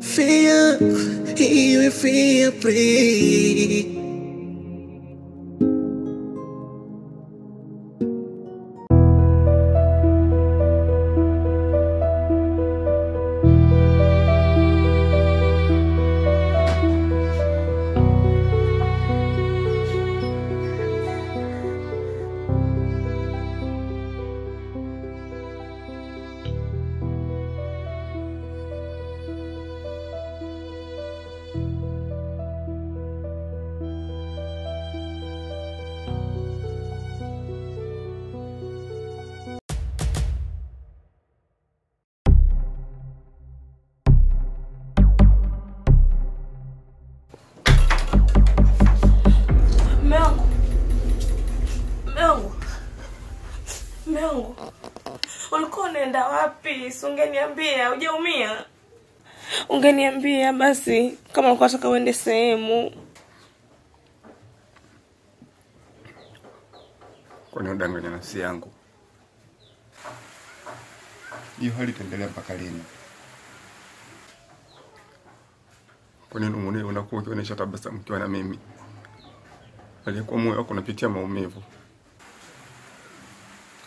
fear, you fear pray. Mungu. Ulikuwa unaenda wapi? Ungeniambia, hujaumia? Ungeniambia basi kama ulikuwa unataka uende sehemu. Kwa nini udanganya nafsi yangu? Hiyo hali itaendelea mpaka lini? Kwa nini unakuwa ukionyesha tabasamu ukiwa na mimi? Aliyekuwa moyo wako unapitia maumivu.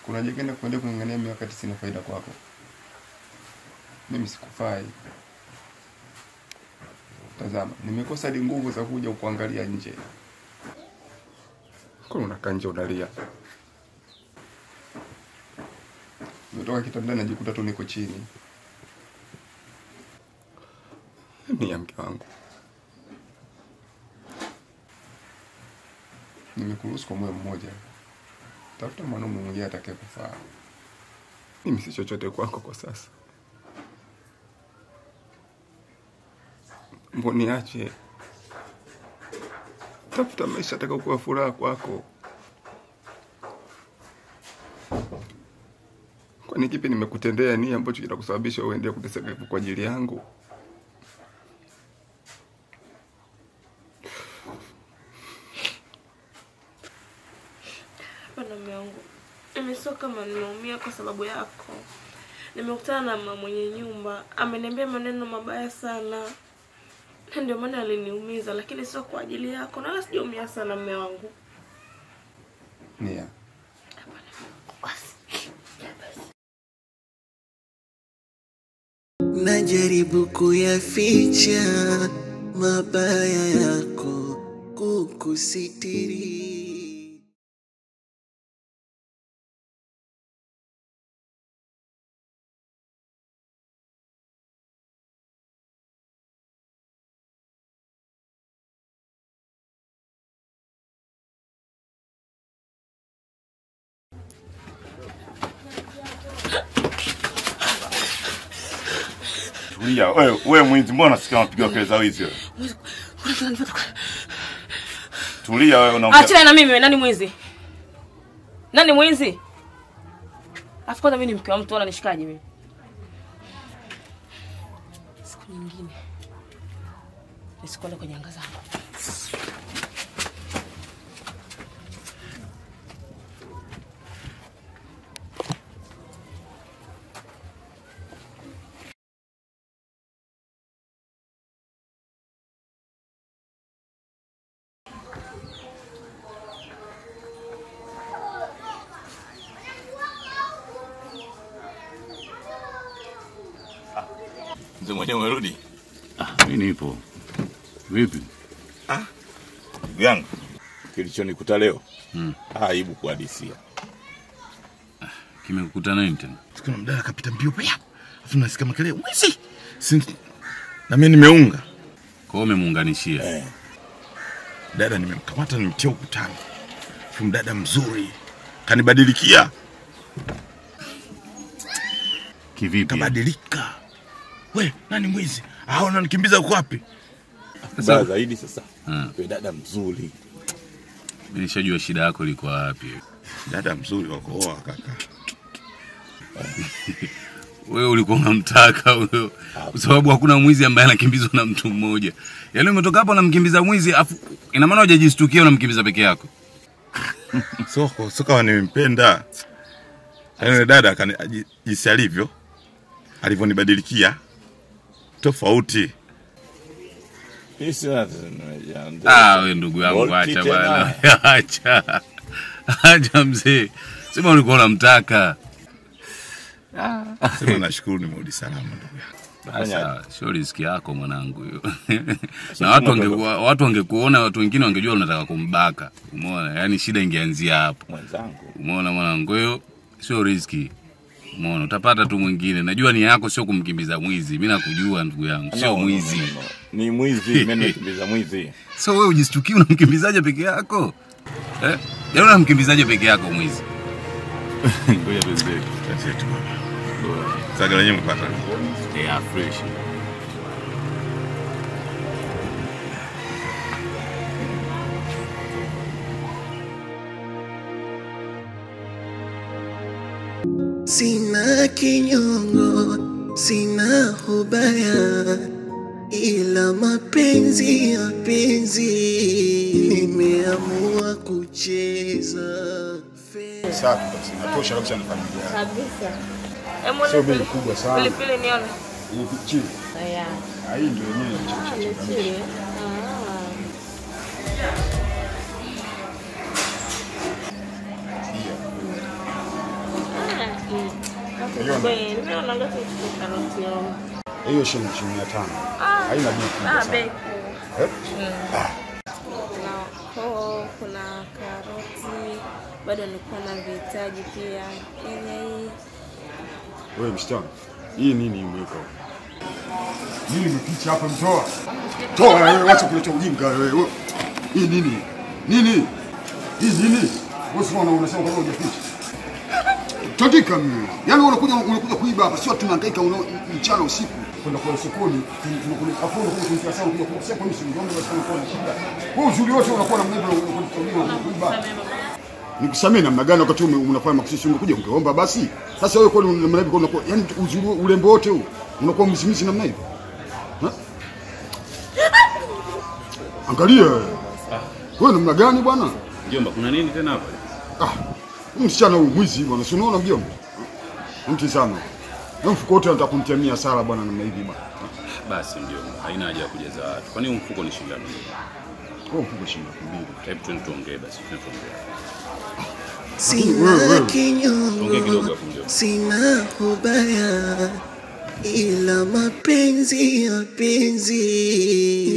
Kuna jingine kuendelea kungangania mimi wakati sina faida kwako. Mimi sikufai. Tazama, nimekosa hadi nguvu za kuja kuangalia nje. Kwa nini unakaa nje unalia? Nimetoka kitandani najikuta tu niko chini. Ni ya mke wangu. Nimekuruhusu kwa moyo mmoja. Tafuta mwanaume mwingine atakayekufaa. Mimi si chochote kwako kwa sasa. Mbona niache? Tafuta maisha atakayokuwa furaha kwako. Kwani kipi nimekutendea ni ambacho kitakusababisha uendelee kuteseka kwa ajili yangu? Bwana wangu, nimesoma kama nimeumia kwa sababu yako. Nimekutana na mama mwenye nyumba, ameniambia maneno mabaya sana. Ndio maana aliniumiza, lakini sio kwa ajili yako. Na wala sijaumia sana mume wangu. Nia. Najaribu kuyaficha mabaya yako kukusitiri. Tulia, wewe mwizi, mbona nasikia unapiga kelele za wizi wewe? Tulia wewe unaongea. Achana na mimi, nani mwizi? Nani mwizi? Afikiri mimi ni mke wa mtu wala nishikaje mimi? Siku nyingine. Nisikwenda kwenye anga zangu. Mzee mwenyewe umerudi? Mimi nipo. Vipi? Ndugu yangu, kilichonikuta leo. Aibu kuhadisia. Kimekukuta nini tena? Sikuna mdada kapita mbio pia. Afu nasikia makelele, "Mwizi!" Na mimi nimeunga. Kwa hiyo umemuunganishia. Dada nimemkamata nimemtia ukutani. Afu mdada mzuri. Kanibadilikia. Kivipi? Kabadilika. We, nani mwizi? Unanikimbiza uko wapi? Baya zaidi sasa. Wewe dada mzuri. Mimi nishajua shida yako liko wapi. Dada mzuri wako kaka. Wewe ulikuwa unamtaka huyo. Kwa sababu hakuna mwizi ambaye anakimbizwa na mtu mmoja. Yaani umetoka hapo unamkimbiza mwizi afu ina maana hujajistukia unamkimbiza peke yako. Soko nimempenda. Yaani dada jinsi alivyo. alivyonibadilikia tofauti. Wewe ndugu yangu acha bwana. Acha mzee. Sema ulikuwa unamtaka. Sema nashukuru nimerudi salama ndugu yangu. Sasa sio riziki yako mwanangu hiyo. Na watu wangekuona, watu wengine wangejua unataka kumbaka. Umeona? Yaani shida ingeanzia hapo. Mwenzangu. Umeona mwanangu, hiyo sio riziki. Umeona? Utapata tu mwingine. Najua ni yako sio kumkimbiza mwizi. Mimi nakujua ndugu yangu, sio mwizi. No. Ni mwizi, mimi nakimbiza mwizi. So wewe ujistukie unamkimbizaje peke yako? Yaani unamkimbizaje peke yako mwizi? Ngoja tuendelee. Tatizo bwana. Sasa lenyewe mpaka. Fresh. Sina kinyongo, sina ubaya, ila mapenzi nimeamua kucheza. Safi kabisa. Natosha kabisa na familia. Kabisa. Sio bei kubwa sana. Pilipili nione. Hii chini. Hii ndio yenyewe Chini. hiyo shilingi 500. Haina bei. Kuna karoti bado nilikuwa na vihitaji pia. Hii wewe msichana, hii nini umeweka? Nini mpicha hapa mtoa? Toa wewe, acha kuleta ujinga wewe. Hii nini? Nini? Hii nini? Wewe unasema kama hujaficha. Tandika mimi. Yaani unakuja kuiba hapa, sio tunahangaika mchana usiku. Kwenda kwa sokoni, tunakuja afundo kwa kuingia sana kuja kwa soko mimi ndio basi kuna shida. Wewe uzuri wote unakuwa na mwiba kuiba. Nikusamee namna gani wakati unafanya makusudi ungekuja ungeomba basi. Sasa wewe kwani unamlabi kwa unakuwa yani uzuri urembo wote huu unakuwa msimisi namna hiyo. Angalia. Wewe namna gani bwana? Mjomba, kuna nini tena hapa? Msichana huyu mwizi bwana, si unaona mjomba? Mtizama. Mfuko wote anataka kunitemia sala bwana namna hivi bwana. Basi mjomba, haina haja ya kujaza watu. Kwani mfuko ni shilingi ngapi? Mfuko shilingi 200. Hebu tuongee basi, tuongee. Sina kinyongo, sina ubaya, ila mapenzi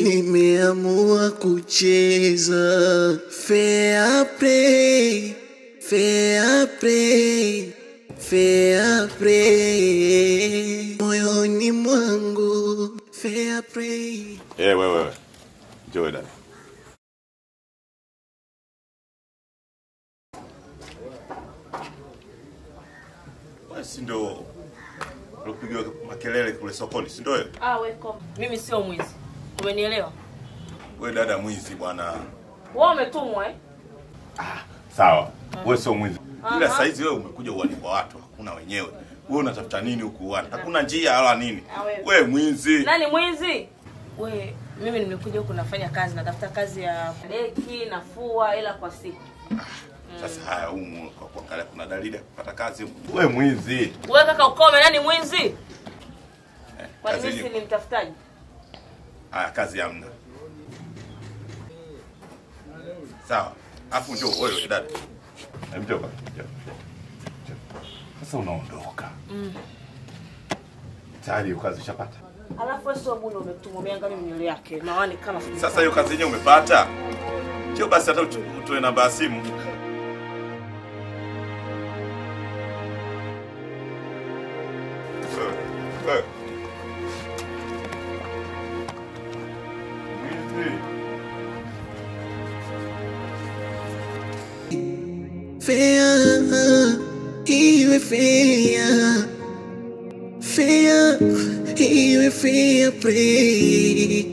nimeamua kucheza. Fair play, fair play, fair play, moyoni mwangu fair play. Wewe. Njoo dada. Si ndio ulipiga makelele kule sokoni, si ndio wewe? Wewe kom. Mimi sio mwizi. Umenielewa? Wewe dada mwizi bwana. Wewe umetumwa Sawa. Wewe sio mwizi. Ila saizi wewe umekuja uani kwa watu, hakuna wenyewe. Wewe unatafuta nini huku uani? Hakuna njia wala nini. Wewe mwizi. Nani mwizi? Wewe, mimi nimekuja huku nafanya kazi, natafuta kazi ya deki, nafua ila kwa siku. Sasa haya kwa kuangalia kuna dalili ya kupata kazi. Wewe mwizi. Wewe kaka ukome, nani mwizi? Kwa nini si ni mtafutaji? Kazi hamna. Sawa. Afu njoo wewe dada. Njoo. Sasa unaondoka. Tayari kazi ushapata. Alafu wewe sio bure umetumwa umeangalia nywele yake. Mawani kama sasa hiyo kazi yenyewe umepata. Sio basi hata utoe namba ya simu. Fair, iwe fair play.